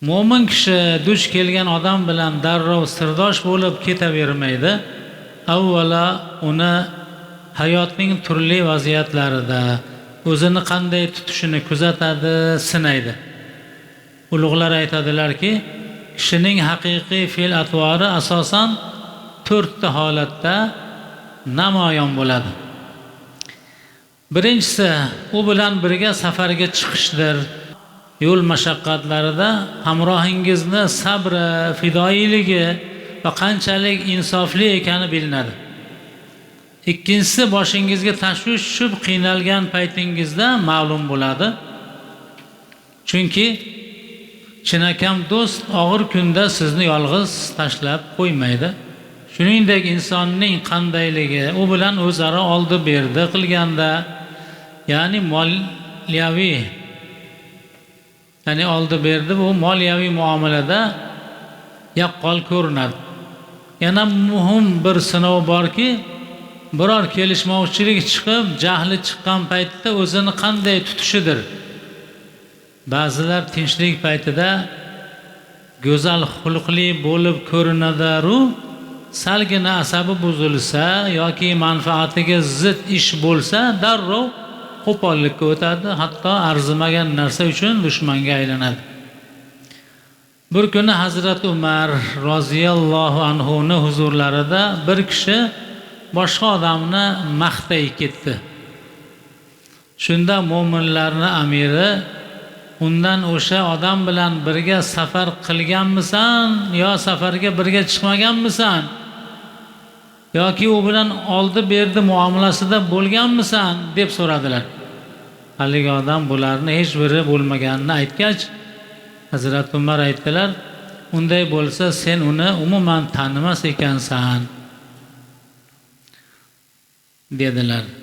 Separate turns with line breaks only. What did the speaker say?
Mo'min kishi duch kelgan odam bilan darrov sirdosh bo'lib ketavermaydi. Avvalo uni hayotning turli vaziyatlarida o'zini qanday tutishini kuzatadi, sinaydi. Ulug'lar aytadilarki, kishining haqiqiy fe'l-atvori asosan 4 ta holatda namoyon bo'ladi. Birinchisi, u bilan birga safarga chiqishdir. Yo'l mashaqqatlarida hamrohingizni sabri, fidoyiligi va qanchalik insofli ekani bilinadi. Ikkinchisi, boshingizga tashvish tushib qiynalgan paytingizda ma'lum bo'ladi. Chunki chinakam do'st og'ir kunda sizni yolg'iz tashlab qo'ymaydi. Shuningdek, insonning qandayligi, u bilan o'zaro oldi-berdi qilganda, ya'ni moliyaviy, ya'ni oldi-berdi bu moliyaviy muomalada yaqqol ko'rinadi. Yana muhim bir sinov borki, biror kelishmovchilik chiqib, jahli chiqqan paytda o'zini qanday tutishidir. Ba'zilar tinchlik paytida go'zal xulqli bo'lib ko'rinadi-ru, salgina asabi buzilsa yoki manfaatiga zid ish bo'lsa, darrov qo'pollikka o'tadi, hatto arzimagan narsa uchun dushmanga aylanadi. Bir kuni Hazrat Umar roziyallohu anhu ni huzurlarida bir kishi boshqa odamni maqtay ketdi. Shunda mo'minlarning amiri undan o'sha odam bilan birga safar qilganmisan yo safarga birga chiqmaganmisan yoki u bilan oldi-berdi muomalasida bo'lganmisan deb so'radilar. Haligi odam bularni hech biri bo'lmaganini aytgach, Hazrat Umar aytdilar, unday bo'lsa sen uni umuman tanimas ekansan dedilar.